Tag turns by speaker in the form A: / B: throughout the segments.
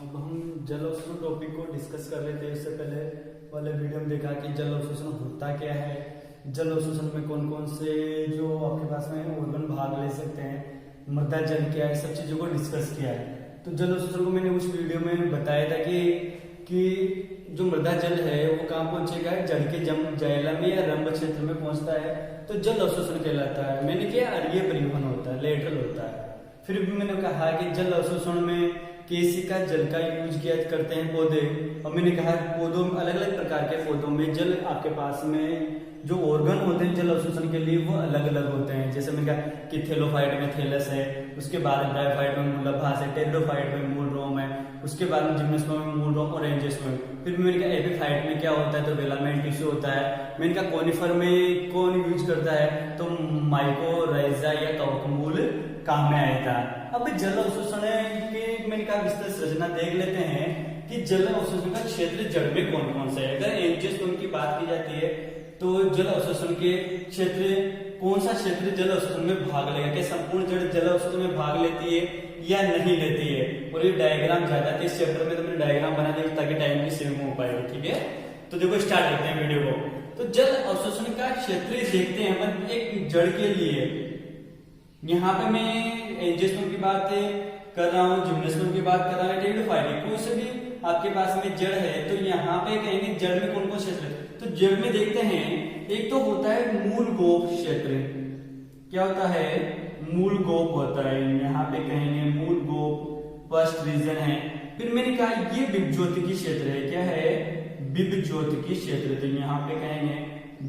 A: अब हम जल अवशोषण टॉपिक को डिस्कस कर रहे थे। इससे पहले वाले वीडियो में देखा कि जल अवशोषण होता क्या है, जल अवशोषण में कौन कौन से जो आपके पास में ऑर्गन भाग ले सकते हैं, मृदा जल क्या है, सब चीजों को डिस्कस किया है। तो जल अवशोषण को मैंने उस वीडियो में बताया था कि जो मृदा जल है वो कहाँ पहुंचेगा, जड़ के जाइलम में या रंभ क्षेत्र में पहुंचता है तो जल अवशोषण कहलाता है। मैंने क्या, अरीय परिवहन होता है, लेटरल होता है। फिर भी मैंने कहा कि जल अवशोषण में केसी का जल का यूज किया करते हैं पौधे। और मैंने कहा पौधों में अलग अलग प्रकार के पौधों में जल आपके पास में जो ऑर्गन होते हैं जल अवशोषण के लिए वो अलग अलग होते हैं। जैसे मैंने कहा कि थैलोफाइट में थैलस है, उसके बाद ब्रायोफाइट में मूलाभास है, टेरिडोफाइट में मूल रोम है, उसके बाद में जिम्नोस्पर्म में मूल रोम और एंजियोस्पर्म। फिर भी मैंने कहा एपिफाइट में क्या होता है, तो वेलामेंट टिश्यू होता है। मैंने कहा कोनिफर में कौन यूज करता है, तो माइकोराइजा या कवकमूल काम में आया था। अब जल अवशोषण की मैंने कहा विस्तृत संरचना देख लेते हैं कि जल अवशोषण का क्षेत्र जड़ में कौन कौन सा है। अगर एंजियोस्पर्म की बात की जाती है तो जल अवशोषण के क्षेत्र कौन सा क्षेत्र जल अवशोषण में भाग लेगा, क्या संपूर्ण जड़ जल अवशोषण में भाग लेती है या नहीं लेती है। और ये डायग्राम ज्यादा थे इस चैप्टर में, तो मैंने डायग्राम बना दिया ताकि टाइम की सेविंग हो पाएगी। ठीक है, तो देखो स्टार्ट करते हैं वीडियो को। तो जल अवशोषण का क्षेत्र देखते हैं मतलब एक जड़ के लिए। यहाँ पे मैं एंजियोस्पर्म की बात कर रहा हूँ, जिम्नोस्पर्म की बात कर रहा हूँ, टेरिडोफाइट कोई से भी आपके पास में जड़ है तो यहाँ पे कहेंगे जड़ में कौन कौन क्षेत्र है। तो जड़ में देखते हैं एक तो होता है मूल गोप क्षेत्र। क्या होता है, मूल गोप होता है, यहाँ पे कहेंगे मूल गोप फर्स्ट रीजन है। फिर मैंने कहा ये विभज्योतिकी क्षेत्र है। क्या है, विभज्योतिकी क्षेत्र। तो यहाँ पे कहेंगे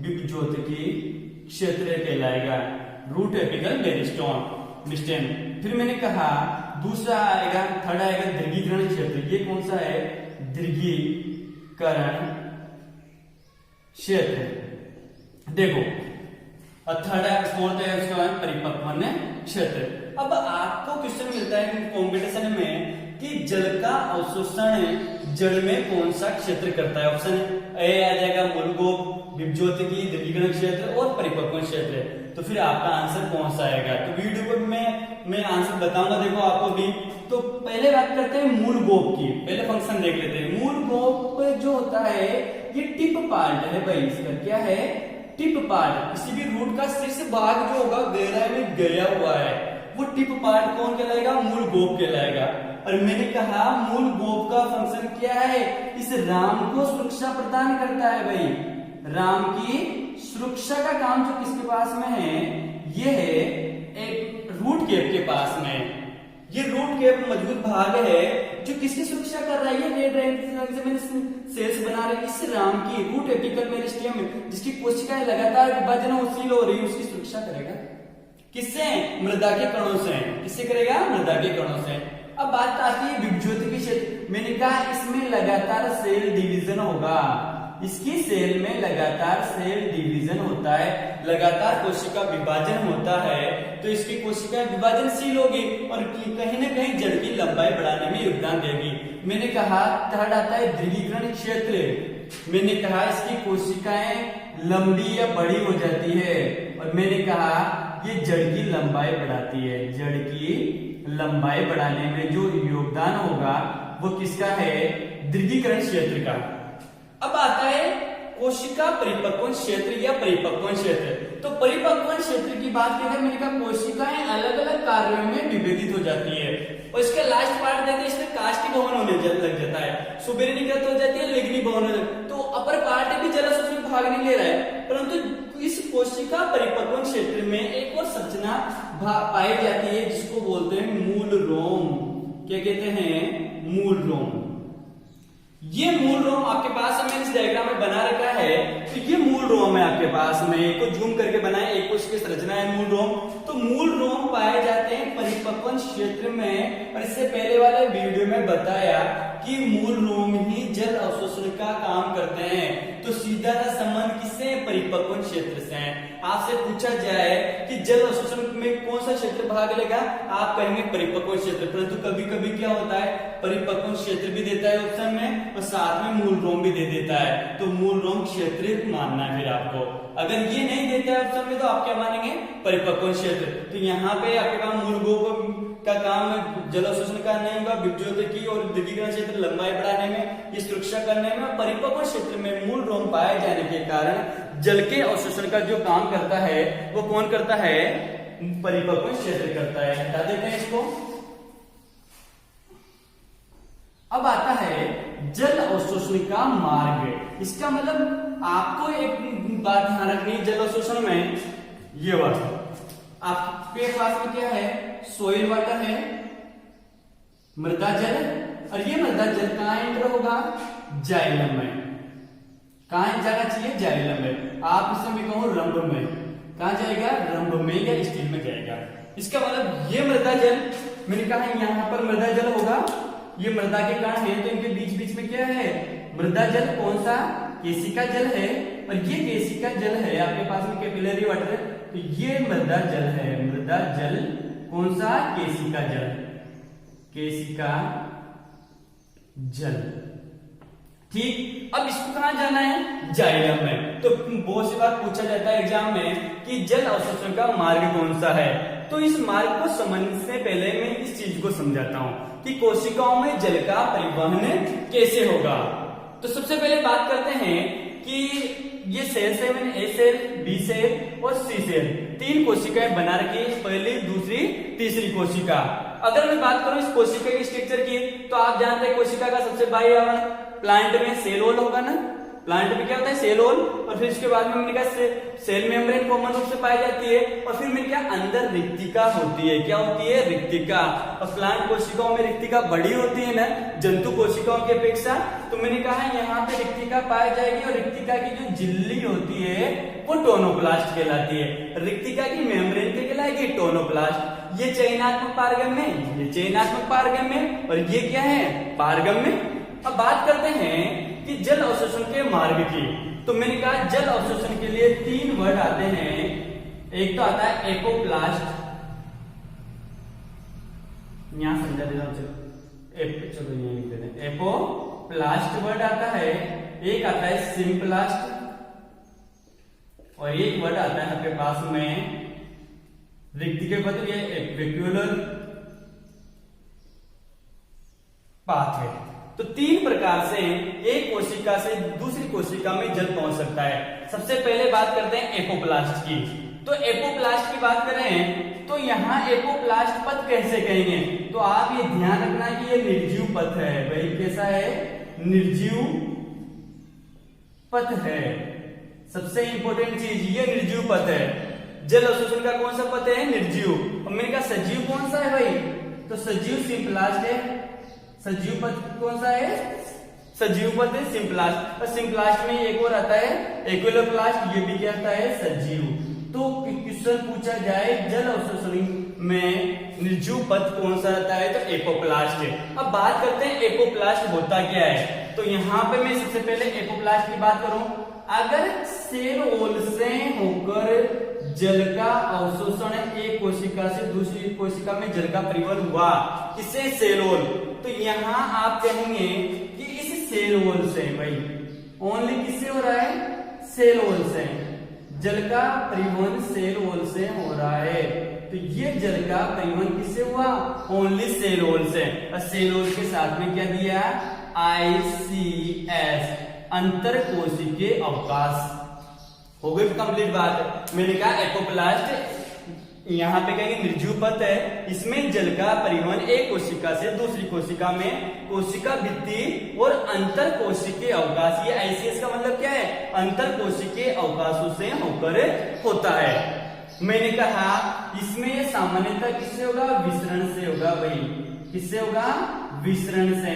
A: विभज्योतिकी क्षेत्र कहलाएगा। Root apical meristem. फिर मैंने कहा दूसरा आएगा, थर्ड आएगा दीर्घीकरण क्षेत्र। ये कौन सा है, दीर्घीकरण क्षेत्र। देखो थर्ड फोर्थ है उसका परिपक्वन क्षेत्र। अब आपको क्वेश्चन मिलता है कॉम्पिटिशन में कि जल का अवशोषण जड़ में कौन सा क्षेत्र करता है। ऑप्शन ए आ जाएगा मूल गोप, विभज्योतिकी, दीर्घीकरण क्षेत्र और परिपक्वन क्षेत्र। तो फिर आपका आंसर कौन सा आएगा। तो वीडियो पर मैं आंसर बताऊंगा, देखो आपको भी। तो पहले बात करते हैं मूल गोप की, पहले फंक्शन देख लेते हैं। मूल गोप जो होता है ये टिप पार्ट है भाई, इसका क्या है, टिप पार्ट। किसी भी रूट का शीर्ष भाग जो होगा गहराई में गया हुआ है वो टिप पार्ट कौन कहलाएगा, मूल गोप कहलाएगा। और मैंने कहा मूल गोप का फंक्शन क्या है, इस राम को सुरक्षा प्रदान करता है भाई। राम की सुरक्षा का काम जो किसके पास में है, ये है एक रूट केप के पास में। ये रूट केप मजबूत भाग है जो किसकी सुरक्षा कर रहा है, ये रेड रंग से मैंने सेल्स बना रहे इस राम की रूट एपिकल मेरिस्टेम, जिसकी कोशिकाएं लगातार विभाजनशील हो रही है, उसकी सुरक्षा करेगा। किससे, मृदा के कणों से। किससे करेगा, मृदा के कणों से। अब बात आती है विभज्योतिकी क्षेत्र। मैंने कहा इसमें लगातार सेल डिवीजन होगा, इसकी सेल में लगातार सेल डिवीजन होता है, लगातार कोशिका विभाजन होता है, तो इसकी कोशिका विभाजनशील होगी और कहीं ना कहीं जड़ की लंबाई बढ़ाने में योगदान देगी। मैंने कहा थर्ड आता है दीर्घीकरण क्षेत्र। मैंने कहा इसकी कोशिकाएं लंबी या बड़ी हो जाती है और मैंने कहा ये जड़ की लंबाई बढ़ाती है। जड़ की लंबाई बढ़ाने में जो योगदान होगा वो किसका है, दीर्घीकरण क्षेत्र का। अब आता है कोशिका परिपक्वन क्षेत्र या परिपक्वन क्षेत्र। तो परिपक्वन क्षेत्र की बात करें, मैंने कहा कोशिकाएं अलग अलग कार्यों में विभेदित हो जाती है। और इसका लास्ट पार्ट देखते हैं, इसमें काष्ठी भवन होने लग जाता है, सुबेरी निकृत हो जाती है, लिग्निक भवन। तो अपर पार्ट भी जल अवशोषण में भाग नहीं ले रहा है, परंतु इस कोशिका परिपक्वन क्षेत्र में एक और संरचना पाई जाती है जिसको बोलते हैं मूल रोम। क्या कहते हैं, मूल रोम। ये मूल रोम आपके पास मैंने इस डायग्राम में बना रखा है। तो ये मूल रोम है आपके पास में, एक को जूम करके बनाए, एक को इसकी संरचना है मूल रोम। तो मूल रोम पाए जाते हैं परिपक्वन क्षेत्र में। और इससे पहले वाले वीडियो में बताया कि मूल रोम ही जल अवशोषण का काम करते हैं। तो सीधा सा संबंध किससे, परिपक्वन क्षेत्र से है। आपसे पूछा जाए कि जल अवशोषण में कौन सा क्षेत्र भाग लेगा, आप कहेंगे परिपक्वन क्षेत्र। परंतु कभी कभी क्या होता है, परिपक्वन क्षेत्र भी देता है ऑप्शन में और साथ में मूल रोम भी दे देता है। तो मूल रोम क्षेत्र मानना है फिर आपको। अगर ये नहीं देता है ऑप्शन में तो आप क्या मानेंगे, परिपक्वन क्षेत्र। तो यहाँ पे आपके पास मूल गोप का काम जल अवशोषण का नहीं होगा, विद्युतीकी और विद्युतीकरण क्षेत्र लंबाई बढ़ाने में, ये सुरक्षा करने में और परिपक्व क्षेत्र में मूल रोम पाए जाने के कारण जल के अवशोषण का जो काम करता है वो कौन करता है? परिपक्व क्षेत्र करता है। हटा देते हैं इसको। अब आता है जल अवशोषण का मार्ग। इसका मतलब आपको एक बात ध्यान रखनी है, जल अवशोषण में ये बात आपके पास में क्या है? सोइल वाटर है, मृदा जल, और ये मृदा जल कहां एंटर होगा? जाइलम में। कहां जाना चाहिए? जाइलम में। आप इसमें भी कहो रंभ में। कहां जाएगा? रंभ में या स्टील में जाएगा। इसका मतलब ये मृदा जल, मैंने कहा यहां पर मृदा जल होगा, ये मृदा के कण है, तो इनके बीच बीच में क्या है? मृदा जल। कौन सा? केशिका जल है, और ये केशिका जल है आपके पास में कैपिलरी वाटर, तो ये मृदा जल है। मृदा जल कौन सा? केशिका जल। केशिका जल, ठीक। अब इसको कहां जाना है? जाइलम में। तो बहुत सी बार पूछा जाता है एग्जाम में कि जल अवशोषण का मार्ग कौन सा है। तो इस मार्ग को समझने से पहले मैं इस चीज को समझाता हूं कि कोशिकाओं में जल का परिवहन कैसे होगा। तो सबसे पहले बात करते हैं कि ये सेल से मैंने ए सेल, बी सेल और सी सेल, तीन कोशिकाएं बना रखी, पहली, दूसरी, तीसरी कोशिका। अगर मैं बात करूं इस कोशिका के स्ट्रक्चर की, तो आप जानते हैं कोशिका का सबसे बाहरी आवरण प्लांट में सेल वॉल होगा ना। प्लांट में क्या होता है? Cell wall. और फिर इसके बाद में मैंने कहा सेल मेम्ब्रेन कॉमन रूप से पाई जाती है, और फिर मैंने क्या अंदर रिक्तिका होती है। क्या होती है? रिक्तिका। और प्लांट कोशिकाओं में रिक्तिका बड़ी होती है ना जंतु कोशिकाओं की अपेक्षा, तो मैंने कहा यहाँ पे रिक्तिका पाई जाएगी, और रिक्तिका की जो झिल्ली होती है वो टोनोप्लास्ट कहलाती है। रिक्तिका की मेम्ब्रेन क्या कहलाएगी? टोनोप्लास्ट। ये चयनात्मक पारगम्य, ये चयनात्मक पारगम्य, और ये क्या है? पारगम्य। अब बात करते हैं कि जल अवशोषण के मार्ग की। तो मैंने कहा जल अवशोषण के लिए तीन वर्ड आते हैं। एक तो आता है एपोप्लास्ट, यहां समझा देता हूं, चलो ये लिख देते हैं। एपोप्लास्ट वर्ड आता है, एक आता है सिम्प्लास्ट, और एक वर्ड आता है आपके पास में रिक्ति के बदले एपिक्युलर पाथ है। तो तीन प्रकार से एक कोशिका से दूसरी कोशिका में जल पहुंच सकता है। सबसे पहले बात करते हैं एपोप्लास्ट की। तो एपोप्लास्ट की बात करें तो यहां एपोप्लास्ट पथ कैसे कहेंगे? तो आप ये ध्यान रखना कि ये निर्जीव पथ है। भाई कैसा है? निर्जीव पथ है। सबसे इंपॉर्टेंट चीज ये निर्जीव पथ है। जल अवशोषण का कौन सा पथ है? निर्जीव। और मैंने कहा सजीव कौन सा है भाई? तो सजीव सिम्प्लास्ट है। सजीव पथ कौन सा है? सजीव पथ है सिम्प्लास्ट। और सिम्प्लास्ट में एक और आता है एक्विलोप्लास्ट, ये भी क्या आता है? सजीव। तो क्वेश्चन पूछा जाए जल अवशोषण में निर्जीव पथ कौन सा रहता है? तो एपोप्लास्ट है। अब बात करते हैं एपोप्लास्ट होता क्या है। तो यहां पे मैं सबसे पहले एपोप्लास्ट की बात करूं, अगर सेल वॉल से होकर जल का अवशोषण एक कोशिका से दूसरी कोशिका में जल का परिवहन हुआ, इसे सेल वॉल। तो यहां आप कहेंगे कि इस सेल वॉल से, भाई ओनली किससे हो रहा है? सेल वॉल से जल का परिवहन सेल वॉल से हो रहा है। तो ये जल का परिवहन किससे हुआ? ओनली सेल वॉल से। और सेल वॉल के साथ में क्या दिया? ICS, अंतर कोशिकीय अवकाश। हो गई कंप्लीट बात। मैंने कहा एपोप्लास्ट यहाँ पे कहेंगे निर्जीव पथ है, इसमें जल का परिवहन एक कोशिका से दूसरी कोशिका में कोशिका भित्ति और अंतर कोशिकीय अवकाश, ये ICS का मतलब क्या है? अंतर कोशिकीय अवकाशों से होकर होता है। मैंने कहा इसमें सामान्यतः किससे होगा? विसरण से होगा। भाई किससे होगा? विसरण से।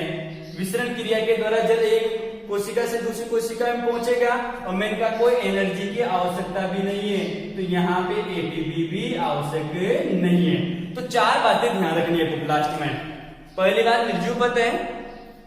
A: विसरण क्रिया के द्वारा जल एक कोशिका से दूसरी कोशिका में पहुंचेगा, और मैंने कहा कोई एनर्जी की आवश्यकता भी नहीं है, तो यहाँ पे एटीपी भी आवश्यक नहीं है। तो चार बातें ध्यान रखनी है एपोप्लास्ट में। पहली बात निर्जीव पथ है,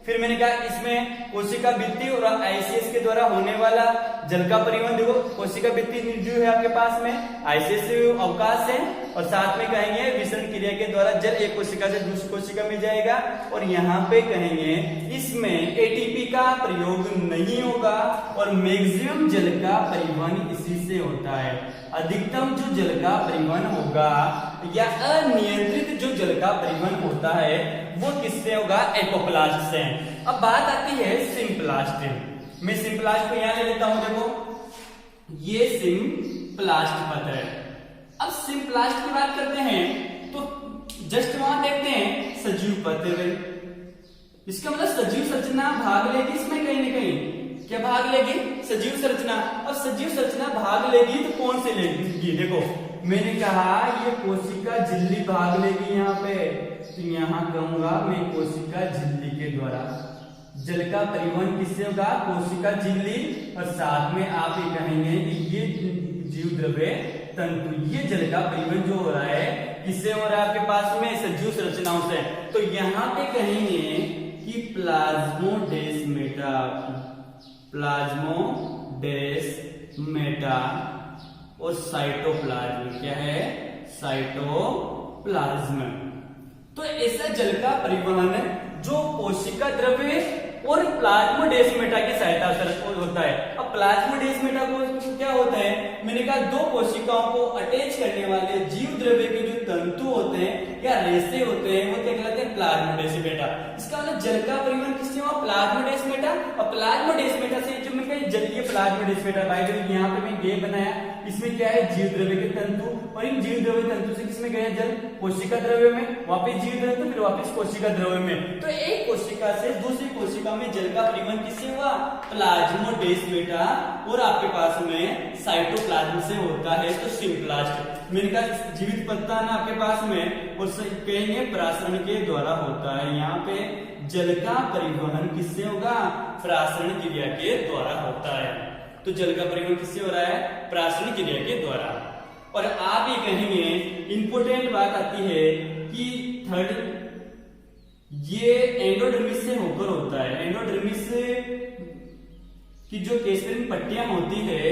A: फिर मैंने कहा इसमें कोशिका भित्ति और ICS के द्वारा होने वाला जल का परिवहन। देखो कोशिका भित्ति निर्जीव है आपके पास में, ICS अवकाश है, और साथ में कहेंगे विसरण क्रिया के द्वारा जल एक कोशिका से दूसरी कोशिका में जाएगा, और यहाँ पे कहेंगे इसमें एटीपी का प्रयोग नहीं होगा, और मैक्सिमम जल का परिवहन इसी से होता है। अधिकतम जो जल का परिवहन होगा या अनियंत्रित जो जल का परिवहन होता है वो किससे होगा, एपोप्लास्ट से। अब बात आती है सिम्प्लास्ट। मैं सिम्प्लास्ट को यहां ले लेता हूं, देखो ये सिम्प्लास्ट पथ है। अब सिम्प्लास्ट की बात करते हैं तो जस्ट वहां देखते हैं सजीव पथ है, इसका मतलब सजीव संरचना भाग लेगी इसमें कहीं ना कहीं। क्या भाग लेगी, सजीव संरचना। अब सजीव संरचना भाग लेगी तो कौन से लेगी, देखो मैंने कहा ये कोशिका झिल्ली भाग लेगी यहाँ पे, तो यहां कहूंगा मैं कोशिका झिल्ली के द्वारा। जल का परिवहन किससे होगा, कोशिका झिल्ली, और साथ में आप ये कहेंगे कि ये जीव द्रव्य तंतु, ये जल का परिवहन जो हो रहा है किससे हो रहा है आपके पास में, सजीव संरचनाओं से। तो यहां पे कहेंगे कि प्लाज्मोडेस्माटा, प्लाज्मोडेस्माटा और साइटोप्लाज्म, क्या है, साइटोप्लाज्म। तो ऐसा जल का परिवहन जो कोशिका द्रव्य और प्लाज्मोडेस्माटा की सहायता से होता है। अब प्लाज्मोडेस्माटा को क्या होता है, मैंने कहा दो कोशिकाओं को अटैच करने वाले जीव द्रव्य के जो तंतु होते हैं या रेशे होते हैं वो क्या कहलाते हैं, प्लाज्मोडेस्माटा। इसका मतलब जल का परिवहन किससे हुआ, प्लाज्मोडेस्माटा। और प्लाज्मोडेस्माटा से जो मैं कहीं जलीय प्लाज्मोडेस्माटा, यहाँ पे मैं ये बनाया, इसमें क्या है, जीव द्रव्य के तंतु, और इन जीव द्रव्य तंतु से किसमें गया जल, कोशिका द्रव्य में, वापस जीव द्रव्य, फिर वापस कोशिका द्रव्य में। तो एक कोशिका से दूसरी कोशिका में जल का परिवहन किससे हुआ, प्लाज्मोडेस्माटा, और आपके पास में साइटोप्लाज्म से होता है, तो सिम्प्लास्ट। मैंने कहा जीवित पत्ता ना आपके पास में, और कहेंगे प्रासरण के द्वारा होता है। यहाँ पे जल का परिवहन किससे होगा, प्रासरण क्रिया के द्वारा होता है। तो जल का परिवहन किससे हो रहा है, प्रासरण क्रिया के द्वारा। और आप ये कहेंगे इंपोर्टेंट बात आती है कि थर्ड, ये एंडोडर्मिस से होकर होता है। एंडोडर्मिस की जो केसरीन पट्टियां होती है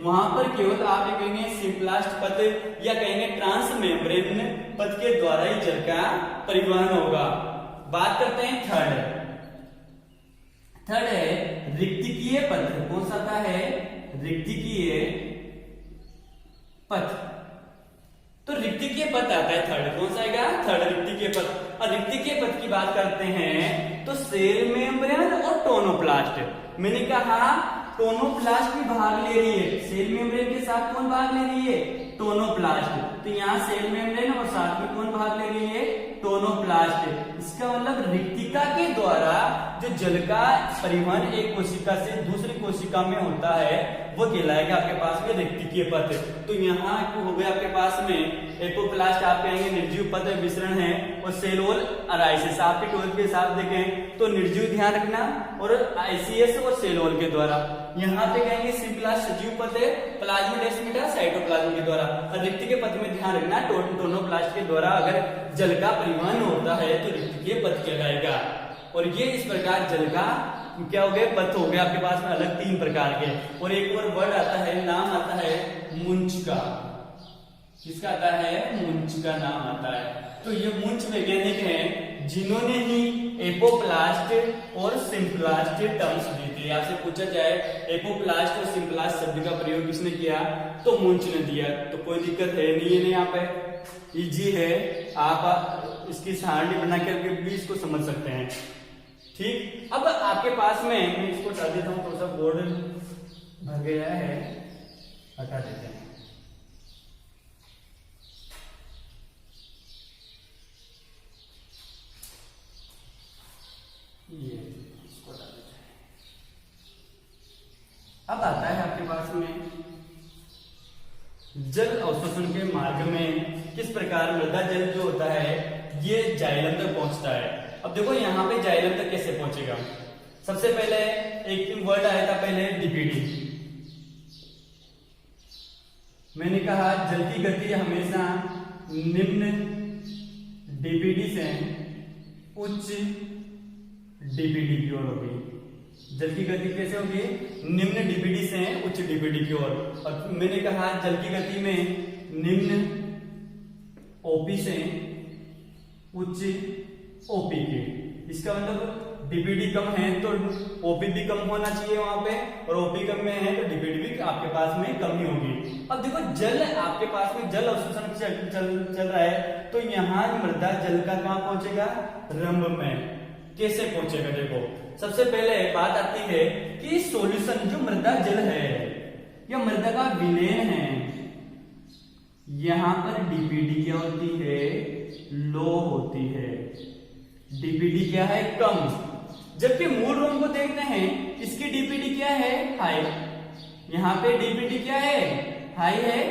A: वहां पर केवल आप ये कहेंगे सिम्प्लास्ट पथ या कहेंगे ट्रांसमेम्ब्रेन पथ के द्वारा ही जल का परिवहन होगा। बात करते हैं थर्ड है रिक्तिकीय पथ। कौन सा था है, रिक्तिकीय पथ। तो रिक्तिकीय पथ आता है थर्ड, कौन सा आएगा, थर्ड रिक्तिकीय पथ। और रिक्तिकीय पथ की बात करते हैं तो सेल मेम्ब्रेन और टोनोप्लास्ट। मैंने कहा टोनोप्लास्ट भी भाग ले रही है, सेल मेम्ब्रेन के साथ कौन भाग ले रही है, टोनोप्लास्ट। तो यहाँ सेल मेम्ब्रेन और साथ में कौन भाग ले रही है, टोनोप्लास्ट। इसका मतलब रिक्तिका के द्वारा जो जल का परिवहन एक कोशिका से दूसरी कोशिका में होता है वो कहलाएगा आपके पास में रिक्तिकीय पथ। तो यहाँ हो गया आपके पास में एपोप्लास्ट, आप कहेंगे निर्जीव पथ मिश्रण है, और सेलोल अराइसिस। आपके 12th के हिसाब देखें तो निर्जीव ध्यान रखना, और आईसीएस और सेलोल के द्वारा। यहाँ पे कहेंगे सिम्प्लास्ट सजीव पथ है, प्लाज्मोडेस्माटा साइटोप्लाज्म के द्वारा। और रिक्तिकीय पथ में ध्यान रखना टोनोप्लास्ट के द्वारा अगर जल का परिवहन होता है तो रिक्तिकीय पथ कहलाएगा। और ये इस प्रकार जल का क्या हो गया, पथ हो गया आपके पास में अलग 3 प्रकार के। और एक और वर्ड आता है, नाम आता है मुंच का। किसका आता है, मुंच का नाम आता है। तो ये मुंच वैज्ञानिक हैं जिन्होंने ही एपोप्लास्ट और सिम्प्लास्ट टर्म्स दी थी। आपसे पूछा जाए एपोप्लास्ट और सिम्प्लास्ट शब्द का प्रयोग किसने किया, तो मुंच ने दिया। तो कोई दिक्कत है नहीं है, यहाँ पे इजी है, आप इसकी सारणी बना करके भी इसको समझ सकते हैं। ठीक, अब आपके पास में मैं इसको हटा देता हूं, थोड़ा सा बोर्ड भर गया है, हटा देते हैं। ये इसको हटा देते हैं। अब आता है आपके पास में जल अवशोषण के मार्ग में किस प्रकार मृदा जल जो होता है ये जाइलम तक पहुंचता है। अब देखो यहाँ पे जाइलम तक कैसे पहुंचेगा। सबसे पहले एक वर्ड आया था पहले डीपीडी। मैंने कहा जल की गति हमेशा निम्न डीपीडी से उच्च डीपीडी की ओर होगी। जल की गति कैसे होगी, निम्न डीपीडी से उच्च डीपीडी की ओर। और मैंने कहा जल की गति में निम्न ओपी से उच्च ओपी के। इसका मतलब डीपीडी कम है तो ओपी भी कम होना चाहिए वहां पे, और ओपी कम में है तो डीपीडी भी आपके पास में कम ही होगी। अब देखो जल आपके पास में जल अवशोषण चल रहा है, तो यहाँ मृदा जल का कहाँ पहुंचेगा, रंभ में। कैसे पहुंचेगा, देखो सबसे पहले बात आती है कि सॉल्यूशन जो मृदा जल है या मृदा का विलयन है, यहां पर डीपीडी क्या होती है, लो होती है। डीपीडी क्या है, कम। जबकि मूल रोम को देखते हैं, इसकी डीपीडी क्या है, हाई। यहां पे डीपीडी क्या है, हाई है।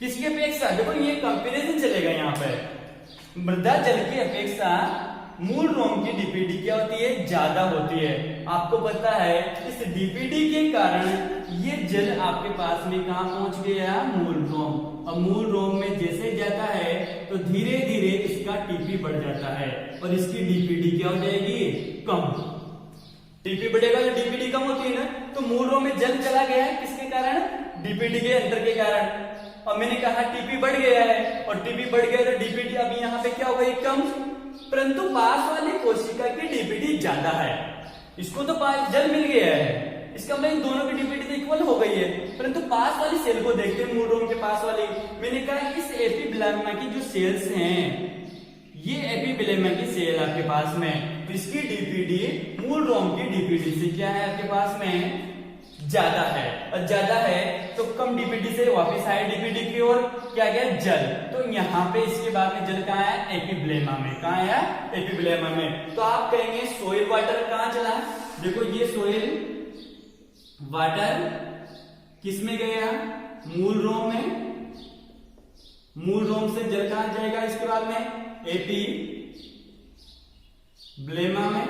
A: किसकी अपेक्षा, देखो ये कंपैरिजन चलेगा यहाँ पे। मृदा जल की अपेक्षा मूल रोम की डीपीडी क्या होती है, ज्यादा होती है। आपको पता है इस डीपीडी के कारण ये जल आपके पास में कहां पहुंच गया, मूल रोम। अब मूल रोम में जैसे जाता है तो धीरे धीरे इसका टीपी बढ़ जाता है और इसकी डीपीडी क्या हो जाएगी, कम। टीपी बढ़ेगा तो डीपीडी कम होती है ना, तो मूल रोम में जल चला गया है किसके कारण, डीपीडी के अंतर के कारण। और मैंने कहा टीपी बढ़ गया है, और टीपी बढ़ गया तो डीपीडी अब यहाँ पे क्या हो गई, कम। परंतु पास वाली कोशिका की डीपीडी ज्यादा है, इसको तो जल मिल गया है, इसका मतलब इन दोनों की डीपीडी इक्वल हो गई है। परंतु पास वाली सेल को देखते हैं, मूल रोम के पास वाली, मैंने कहा इस एपिब्लेमा की जो सेल्स हैं, ये एपिब्लेमा की सेल आपके पास में, तो इसकी डीपीडी मूल रोम की डीपीडी से क्या है आपके पास में, ज्यादा है। और ज्यादा है तो कम डीपीडी से वापस आए डीपीडी की ओर, क्या गया, जल। तो यहाँ पे इसके बाद में जल कहाँ है, एपिब्लेमा में। कहाँ है, एपिब्लेमा में। तो आप कहेंगे सोइल वाटर कहाँ चला, देखो ये सोइल वाटर किस में गया, मूल रोम में। मूल रोम से जल कहां जाएगा इसके बाद में, एपी ब्लेमा में।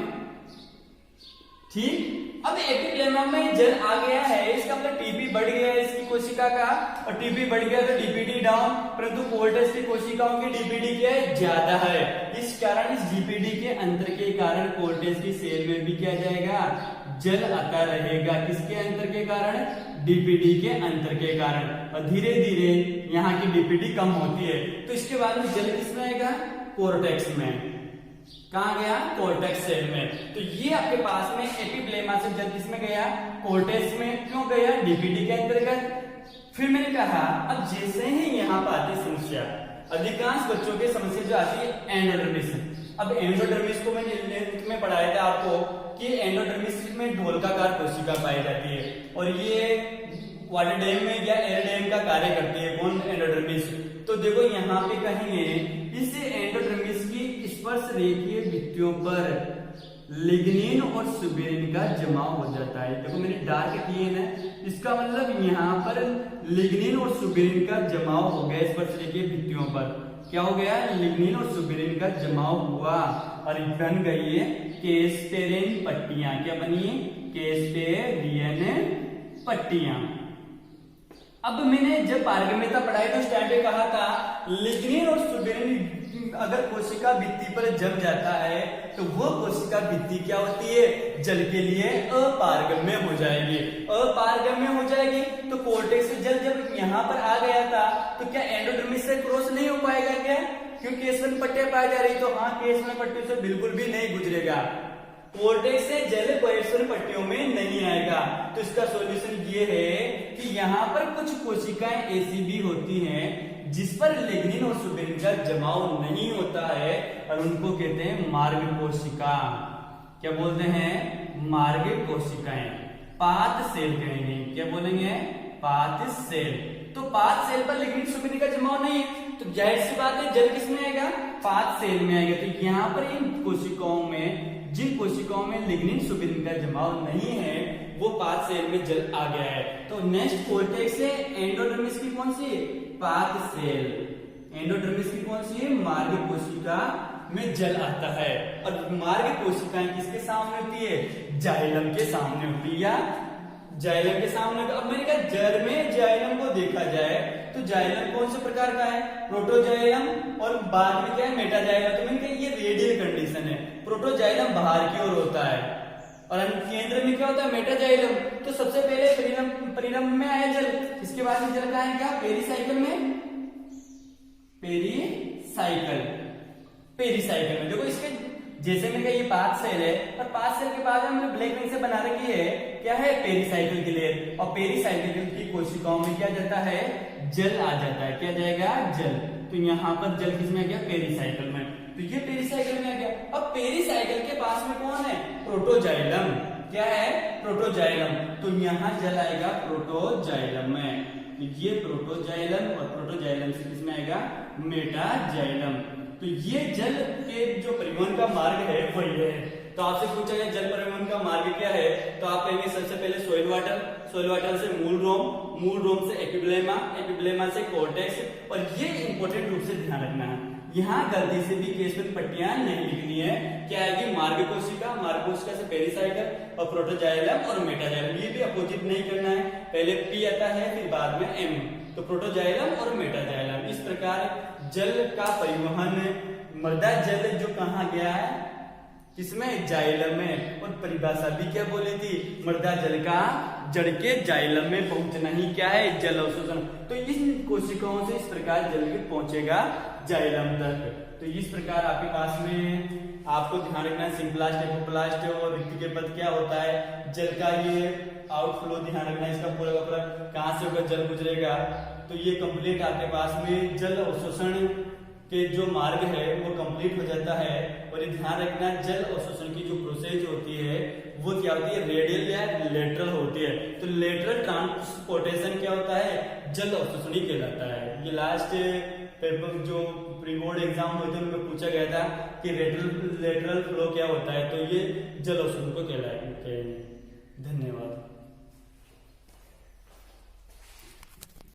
A: ठीक, अब एपिब्लेमा में जल आ गया है, इसका मतलब टीपी बढ़ गया है इसकी कोशिका का, और टीपी बढ़ गया तो डीपीडी डाउन। परंतु कोल्टेस की कोशिकाओं की डीपीडी क्या है, ज्यादा है। इस कारण इस डीपीडी के अंतर के कारण कोल्टेस की सेल में भी क्या जाएगा, जल आता रहेगा। किसके अंतर के कारण, डीपीडी के अंतर के कारण। और धीरे धीरे यहाँ की डीपीडी कम होती है, तो इसके बाद में जल किसमें आएगा, कोर्टेक्स में। कहा गया, कोर्टेक्स सेल में। तो ये आपके पास में एपिब्लेमा से जल किसमें गया, कोर्टेक्स में। क्यों गया, डीपीडी के अंतर्गत। फिर मैंने कहा अब जैसे ही यहाँ पर आती समस्या, अधिकांश बच्चों की समस्या जो आती है एंडोडर्मिस। अब एंडोडर्मिस को मैंने पढ़ाया था आपको कि एंडोडर्मिस में ढोलकाकार कोशिका पाई जाती है, और ये वाटर डैम में या एयर डैम का कार्य करती है। कौन, एंडोडर्मिस। तो देखो यहाँ पे कहेंगे इस एंडोडर्मिस की स्पर्श रेखीय भित्तियों पर लिग्निन और सुबेरिन का जमाव हो जाता है। देखो मैंने डार्क किए ना, इसका मतलब यहाँ पर लिग्निन और सुबेरिन का जमाव हो गया स्पर्श रेखीय भित्तियों पर। क्या हो गया, लिग्निन और सुबेरिन का जमाव हुआ और बन गई है केस्टेरिन पट्टियां। क्या बनी, केस्टेरियन पट्टियां। अब मैंने जब पारगम्यता पढ़ाई तो उस टाइम पे कहा था लिग्निन और सुबेरिन अगर कोशिका भित्ति पर जम जाता है तो वो कोशिका भित्ति क्या होती है, जल के लिए अपारगम्य हो जाएगी। अपारगम्य हो जाएगी तो कोर्टेक्स से जल जब यहाँ पर आ गया था तो क्या एंडोडर्मिस से क्रॉस नहीं हो पाएगा क्या, क्योंकि केसवन पट्टियां पाई जा रही, तो हाँ केसवन पट्टियों से बिल्कुल भी नहीं गुजरेगा। कोर्टेक्स से जल केसवन पट्टियों में नहीं आएगा। तो इसका सॉल्यूशन ये है कि यहाँ पर कुछ कोशिकाएं ऐसी भी होती हैं जिस पर लिग्निन और सुबेरिन का जमाव नहीं होता है, और उनको कहते हैं मार्ग कोशिका। क्या बोलते हैं, मार्ग कोशिकाएं। पात सेल कहेंगे, क्या बोलेंगे, पात सेल। तो पात सेल पर लिग्निन सुबेरिन का जमाव नहीं है, तो जाहिर सी बात है जल किसमें आएगा, पात सेल में आएगा। तो यहाँ पर इन कोशिकाओं में, जिन कोशिकाओं में लिग्निन सुबेरिन का जमाव नहीं है, वो पात सेल में जल आ गया है। तो नेक्स्ट कोर्टेक्स से एंडोडर्मिस की कौन सी, पात सेल। एंडोडर्मिस की कौन सी है, मार्ग कोशिका में जल आता है। और मार्ग कोशिकाएं किसके सामने होती है, जाइलम के सामने होती है, या जाइलम के सामने। अब मैंने कहा जड़ में जाइलम को देखा जाए तो जाइलम कौन से प्रकार का है, प्रोटोजाइलम, और बाद में क्या है, मेटाजाइलम। तो मैंने कहा ये रेडियल कंडीशन है, प्रोटोजाइलम बाहर की ओर होता है और केंद्र में क्या होता है, मेटाजाइलम। तो सबसे पहले परिरंभ में आया जल, इसके बाद में जल कहाँ है, क्या, पेरीसाइकिल में, पेरीसाइकिल में। देखो इसके जैसे मैंने कहा ये पाथ सेल है और पाथ सेल के बाद हमने ब्लैक रंग से बना रखी है क्या है पेरिसाइकिल की लेयर और पेरिसाइकिल की कोशिकाओं में क्या जाता है जल आ जाता है क्या जाएगा जल तो यहाँ पर जल किसमें आ गया पेरिसाइकिल में तो ये पेरिसाइकिल में आ गया अब पेरिसाइकिल के पास में कौन है प्रोटोजाइलम क्या है प्रोटोजाइलम तो यहाँ जल आएगा प्रोटोजाइलम में ये प्रोटोजाइलम और प्रोटोजाइलम से किसमें आएगा मेटाजाइलम तो ये जल के जो परिवहन का मार्ग है वही है तो आपसे पूछा गया जल परिवहन का मार्ग क्या है तो आप कहेंगे सबसे पहले सोइल वाटर से मूल रोम से एपिब्लेमा से कोर्टेक्स और ये इंपॉर्टेंट रूप से ध्यान रखना है यहाँ गलती से भी केस में पट्टियां नहीं लिखनी है क्या आएगी मार्ग कोशिका से पेरिसाइकिल और प्रोटोजाइलम और मेटाजाइलम ये भी अपोजिट नहीं करना है पहले पी आता है फिर बाद में एम तो प्रोटोजाइलम और मेटाजाइलम इस प्रकार जल का परिवहन मृदा जल जो कहा गया है किसमें जाइलम में और परिभाषा भी क्या बोली थी मृदा जल का जड़ के जाइलम में पहुंचना ही क्या है जल अवशोषण तो इन कोशिकाओं से इस प्रकार जल पहुंचेगा जाइलम तक तो इस प्रकार आपके पास में आपको ध्यान रखना सिंप्लास्ट एपोप्लास्ट और रिक्ति के पद क्या होता है जल का ये आउटफ्लो ध्यान रखना इसका पूरा का पूरा कहां से होकर जल गुजरेगा तो ये कंप्लीट आपके पास में जल अवशोषण के जो मार्ग है वो कंप्लीट हो जाता है और ये ध्यान रखना जल अवशोषण की जो प्रोसेस होती है वो क्या होती है रेडियल या लेटरल होती है तो लेटरल ट्रांसपोर्टेशन क्या होता है जल अवशोषण ही कहलाता है ये लास्ट पेपर जो प्री बोर्ड एग्जाम हुए थे उनमें पूछा गया था कि लेटरल फ्लो क्या होता है तो ये जल अवशोषण को कहलाएगा धन्यवाद।